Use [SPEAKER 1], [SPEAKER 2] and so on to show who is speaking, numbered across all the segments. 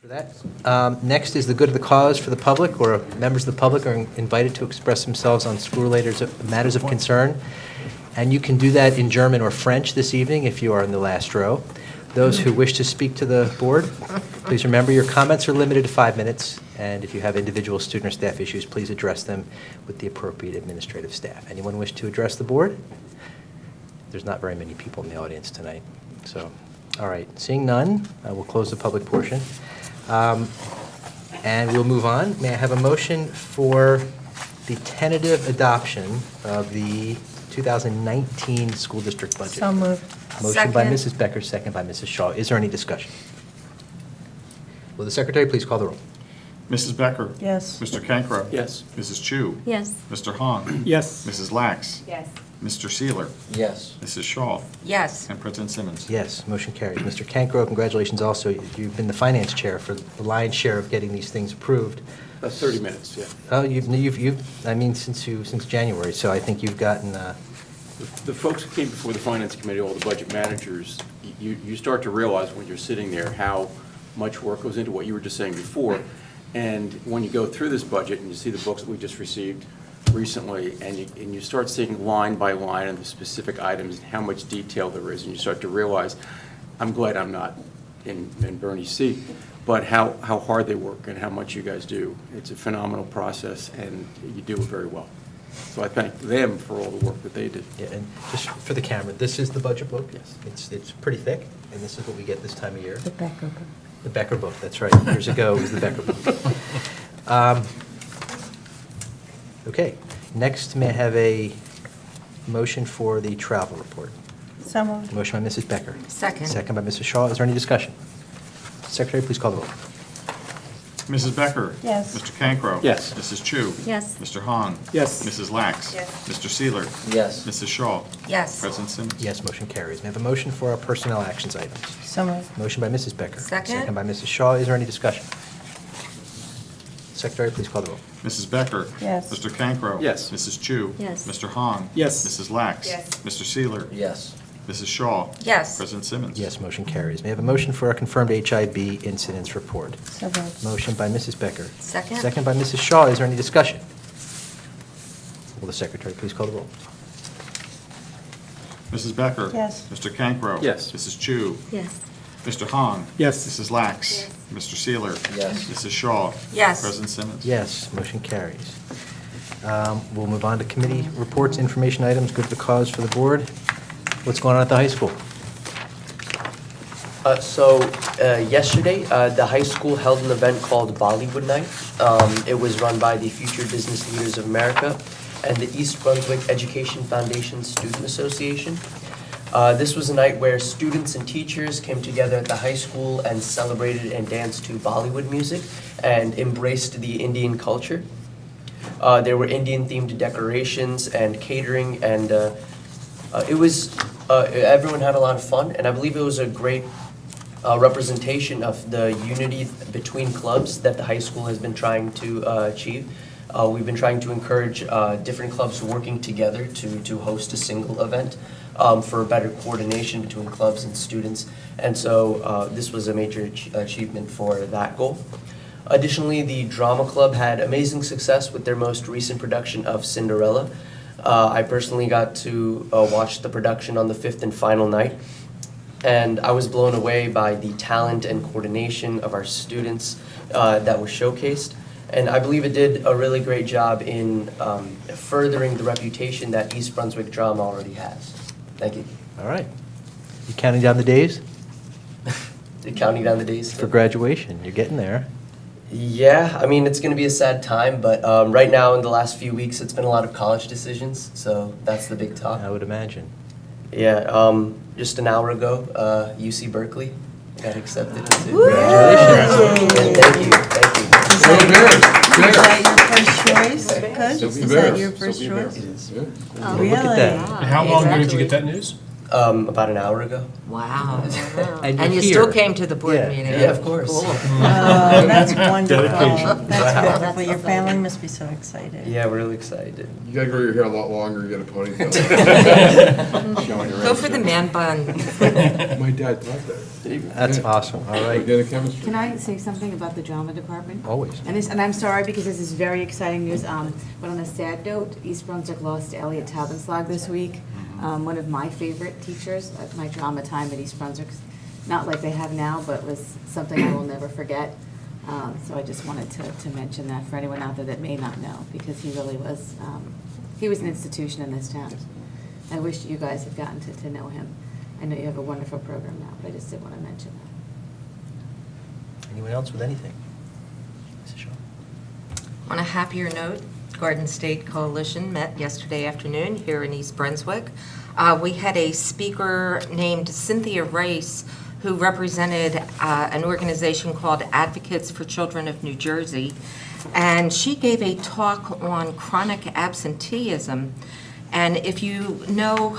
[SPEAKER 1] for that. Next is the good of the cause for the public, or members of the public are invited to express themselves on school-related matters of concern. And you can do that in German or French this evening if you are in the last row. Those who wish to speak to the board, please remember your comments are limited to 5 minutes, and if you have individual student or staff issues, please address them with the appropriate administrative staff. Anyone wish to address the board? There's not very many people in the audience tonight. So, all right, seeing none, we'll close the public portion. And we'll move on. May I have a motion for the tentative adoption of the 2019 school district budget?
[SPEAKER 2] So moved.
[SPEAKER 1] Motion by
[SPEAKER 2] Second.
[SPEAKER 1] Mrs. Becker, second by Mrs. Shaw. Is there any discussion? Will the secretary please call the roll?
[SPEAKER 3] Mrs. Becker?
[SPEAKER 2] Yes.
[SPEAKER 3] Mr. Cancro?
[SPEAKER 4] Yes.
[SPEAKER 3] Mrs. Chu?
[SPEAKER 5] Yes.
[SPEAKER 3] Mr. Hahn?
[SPEAKER 4] Yes.
[SPEAKER 3] Mrs. Lax?
[SPEAKER 5] Yes.
[SPEAKER 3] Mr. Seeler?
[SPEAKER 4] Yes.
[SPEAKER 3] Mrs. Shaw?
[SPEAKER 5] Yes.
[SPEAKER 3] And President Simmons?
[SPEAKER 1] Yes, motion carries. Mr. Cancro, congratulations also. You've been the finance chair for the lion's share of getting these things approved.
[SPEAKER 4] 30 minutes, yeah.
[SPEAKER 1] Oh, I mean, since January, so I think you've gotten,
[SPEAKER 4] The folks who came before the Finance Committee, all the budget managers, you start to realize when you're sitting there how much work goes into what you were just saying before. And when you go through this budget and you see the books that we just received recently, and you start seeing line by line and the specific items and how much detail there is, and you start to realize, I'm glad I'm not in Bernie's seat, but how hard they work and how much you guys do. It's a phenomenal process, and you do it very well. So I thank them for all the work that they did.
[SPEAKER 1] yeah, and just for the camera, this is the budget book.
[SPEAKER 4] Yes.
[SPEAKER 1] It's pretty thick, and this is what we get this time of year.
[SPEAKER 2] The Becker book.
[SPEAKER 1] The Becker book, that's right. Years ago, it was the Becker book. Okay, next, may I have a motion for the travel report?
[SPEAKER 2] So moved.
[SPEAKER 1] Motion by Mrs. Becker.
[SPEAKER 5] Second.
[SPEAKER 1] Second by Mrs. Shaw. Is there any discussion? Secretary, please call the roll.
[SPEAKER 3] Mrs. Becker?
[SPEAKER 2] Yes.
[SPEAKER 3] Mr. Cancro?
[SPEAKER 4] Yes.
[SPEAKER 3] Mrs. Chu?
[SPEAKER 5] Yes.
[SPEAKER 3] Mr. Hahn?
[SPEAKER 4] Yes.
[SPEAKER 3] Mrs. Lax?
[SPEAKER 5] Yes.
[SPEAKER 3] Mr. Seeler?
[SPEAKER 4] Yes.
[SPEAKER 3] Mrs. Shaw?
[SPEAKER 5] Yes.
[SPEAKER 3] President Simmons?
[SPEAKER 1] Yes, motion carries. May I have a motion for our personnel actions items?
[SPEAKER 2] So moved.
[SPEAKER 1] Motion by Mrs. Becker.
[SPEAKER 5] Second.
[SPEAKER 1] Second by Mrs. Shaw. Is there any discussion? Secretary, please call the roll.
[SPEAKER 3] Mrs. Becker?
[SPEAKER 2] Yes.
[SPEAKER 3] Mr. Cancro?
[SPEAKER 4] Yes.
[SPEAKER 3] Mrs. Chu?
[SPEAKER 5] Yes.
[SPEAKER 3] Mr. Hahn?
[SPEAKER 4] Yes.
[SPEAKER 3] Mrs. Lax?
[SPEAKER 5] Yes.
[SPEAKER 3] Mr. Seeler?
[SPEAKER 4] Yes.
[SPEAKER 3] Mrs. Shaw?
[SPEAKER 5] Yes.
[SPEAKER 3] President Simmons?
[SPEAKER 1] Yes, motion carries. May I have a motion for our confirmed HIB incidents report?
[SPEAKER 2] So moved.
[SPEAKER 1] Motion by Mrs. Becker.
[SPEAKER 5] Second.
[SPEAKER 1] Second by Mrs. Shaw. Is there any discussion? Will the secretary please call the roll?
[SPEAKER 3] Mrs. Becker?
[SPEAKER 2] Yes.
[SPEAKER 3] Mr. Cancro?
[SPEAKER 4] Yes.
[SPEAKER 3] Mrs. Chu?
[SPEAKER 5] Yes.
[SPEAKER 3] Mr. Hahn?
[SPEAKER 4] Yes.
[SPEAKER 3] Mrs. Lax?
[SPEAKER 5] Yes.
[SPEAKER 3] Mr. Seeler?
[SPEAKER 4] Yes.
[SPEAKER 3] Mrs. Shaw?
[SPEAKER 5] Yes.
[SPEAKER 3] President Simmons?
[SPEAKER 1] Yes, motion carries. We'll move on to committee reports, information items, good for the cause for the board. What's going on at the high school?
[SPEAKER 6] Yesterday, the high school held an event called Bollywood Night. It was run by the Future Business Leaders of America and the East Brunswick Education Foundation Student Association. This was a night where students and teachers came together at the high school and celebrated and danced to Bollywood music and embraced the Indian culture. There were Indian-themed decorations and catering, and everyone had a lot of fun, and I believe it was a great representation of the unity between clubs that the high school has been trying to achieve. We've been trying to encourage different clubs working together to host a single event for better coordination between clubs and students, and so this was a major achievement for that goal. Additionally, the drama club had amazing success with their most recent production of Cinderella. I personally got to watch the production on the 5th and final night, and I was blown away by the talent and coordination of our students that was showcased. And I believe it did a really great job in furthering the reputation that East Brunswick drama already has. Thank you.
[SPEAKER 1] All right. You counting down the days
[SPEAKER 6] Counting down the days.
[SPEAKER 1] for graduation? You're getting there.
[SPEAKER 6] Yeah, I mean, it's going to be a sad time, but right now in the last few weeks, it's been a lot of college decisions, so that's the big talk.
[SPEAKER 1] I would imagine.
[SPEAKER 6] Yeah, just an hour ago, UC Berkeley got accepted into.
[SPEAKER 1] Congratulations.
[SPEAKER 6] Thank you.
[SPEAKER 2] Is that your first choice? Good? Is that your first choice?
[SPEAKER 1] Oh,
[SPEAKER 2] Really?
[SPEAKER 1] look at that.
[SPEAKER 5] Wow.
[SPEAKER 7] And how long ago did you get that news?
[SPEAKER 6] About an hour ago.
[SPEAKER 5] Wow.
[SPEAKER 1] And
[SPEAKER 5] And
[SPEAKER 1] you're
[SPEAKER 5] you still
[SPEAKER 1] here.
[SPEAKER 5] came to the board
[SPEAKER 1] Yeah.
[SPEAKER 5] meeting?
[SPEAKER 6] Yeah, of course.
[SPEAKER 5] Cool.
[SPEAKER 2] Oh, that's wonderful.
[SPEAKER 3] Dedication.
[SPEAKER 2] That's wonderful. Your family must be so excited.
[SPEAKER 6] Yeah, we're really excited.
[SPEAKER 7] You gotta grow your hair a lot longer and get a ponytail.
[SPEAKER 4] Showing your
[SPEAKER 5] Go
[SPEAKER 4] age
[SPEAKER 5] for the
[SPEAKER 4] there.
[SPEAKER 5] man bun.
[SPEAKER 7] My dad taught that.
[SPEAKER 1] That's awesome, all right.
[SPEAKER 7] Organic chemistry.
[SPEAKER 8] Can I say something about the drama department?
[SPEAKER 1] Always.
[SPEAKER 8] And I'm sorry because this is very exciting news, but on a sad note, East Brunswick lost Elliot Taubenslag this week. One of my favorite teachers at my drama time at East Brunswick. Not like they have now, but was something I will never forget. So I just wanted to mention that for anyone out there that may not know, because he really was, he was an institution in this town. I wish you guys had gotten to know him. I know you have a wonderful program now, but I just did want to mention that.
[SPEAKER 1] Anyone else with anything? Mrs. Shaw?
[SPEAKER 5] On a happier note, Garden State Coalition met yesterday afternoon here in East Brunswick. We had a speaker named Cynthia Rice who represented an organization called Advocates for Children of New Jersey, and she gave a talk on chronic absenteeism. And if you know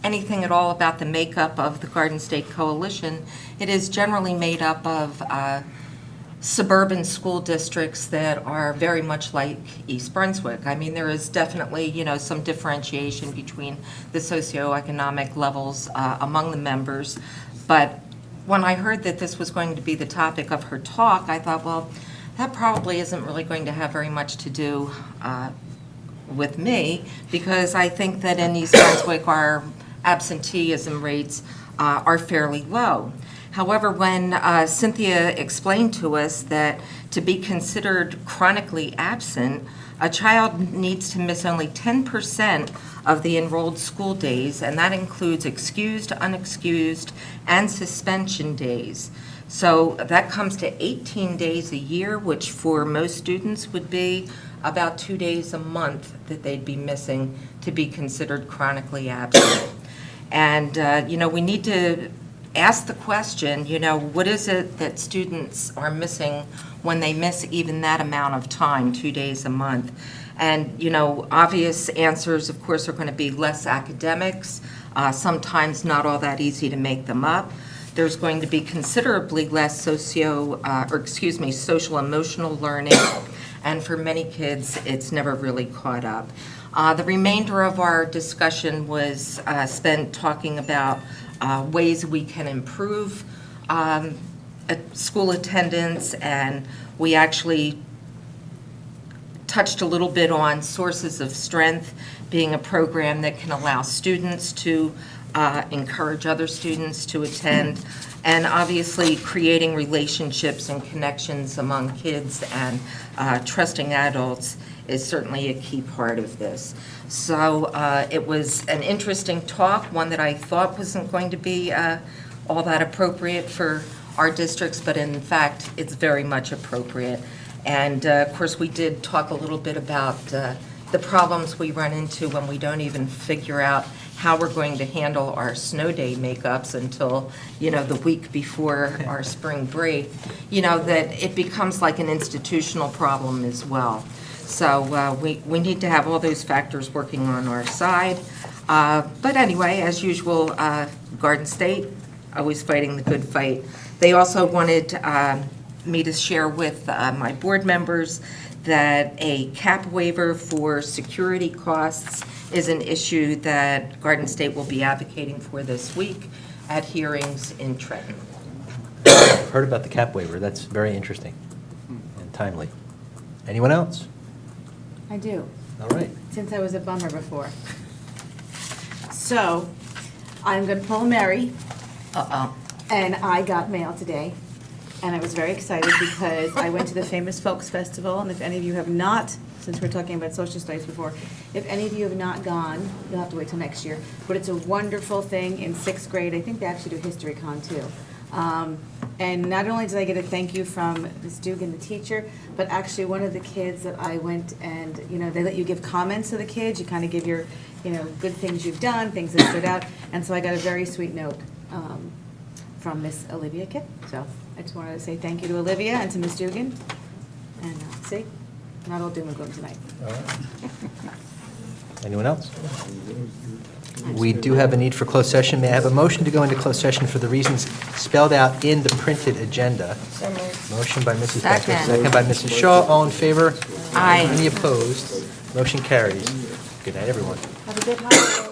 [SPEAKER 5] anything at all about the makeup of the Garden State Coalition, it is generally made up of suburban school districts that are very much like East Brunswick. I mean, there is definitely, some differentiation between the socioeconomic levels among the members. But when I heard that this was going to be the topic of her talk, I thought, well, that probably isn't really going to have very much to do with me, because I think that in East Brunswick our absenteeism rates are fairly low. However, when Cynthia explained to us that to be considered chronically absent, a child needs to miss only 10% of the enrolled school days, and that includes excused, unexcused, and suspension days. So that comes to 18 days a year, which for most students would be about 2 days a month that they'd be missing to be considered chronically absent. And, we need to ask the question, what is it that students are missing when they miss even that amount of time, 2 days a month? And, obvious answers, of course, are going to be less academics, sometimes not all that easy to make them up. There's going to be considerably less social emotional learning, and for many kids, it's never really caught up. The remainder of our discussion was spent talking about ways we can improve school attendance, and we actually touched a little bit on Sources of Strength being a program that can allow students to encourage other students to attend, and obviously creating relationships and connections among kids and trusting adults is certainly a key part of this. So it was an interesting talk, one that I thought wasn't going to be all that appropriate for our districts, but in fact, it's very much appropriate. And of course, we did talk a little bit about the problems we run into when we don't even figure out how we're going to handle our snow day makeups until, the week before our spring break, that it becomes like an institutional problem as well. So we need to have all those factors working on our side. But anyway, as usual, Garden State, always fighting the good fight. They also wanted me to share with my board members that a cap waiver for security costs is an issue that Garden State will be advocating for this week at hearings in Trenton.
[SPEAKER 1] I've heard about the cap waiver. That's very interesting and timely. Anyone else?
[SPEAKER 8] I do,
[SPEAKER 1] All right.
[SPEAKER 8] since I was a bummer before. So, I'm going to pull a Mary,
[SPEAKER 5] Uh-oh.
[SPEAKER 8] and I got mail today. And I was very excited because I went to the Famous Folks Festival, and if any of you have not, since we're talking about social studies before, if any of you have not gone, you'll have to wait till next year. But it's a wonderful thing in 6th grade. I think they actually do History Con too. And not only did I get a thank you from Ms. Dugan, the teacher, but actually one of the kids that I went and, they let you give comments to the kids. You kind of give your, good things you've done, things that stood out. And so I got a very sweet note from Miss Olivia Kipp. So I just wanted to say thank you to Olivia and to Ms. Dugan. And see, not all doom and gloom tonight.
[SPEAKER 1] All right. Anyone else? We do have a need for closed session. May I have a motion to go into closed session for the reasons spelled out in the printed agenda? Motion by Mrs. Becker,
[SPEAKER 5] Second.
[SPEAKER 1] second by Mrs. Shaw. All in favor?
[SPEAKER 5] Aye.
[SPEAKER 1] Any opposed? Motion carries. Good night, everyone.
[SPEAKER 8] Have a good holiday.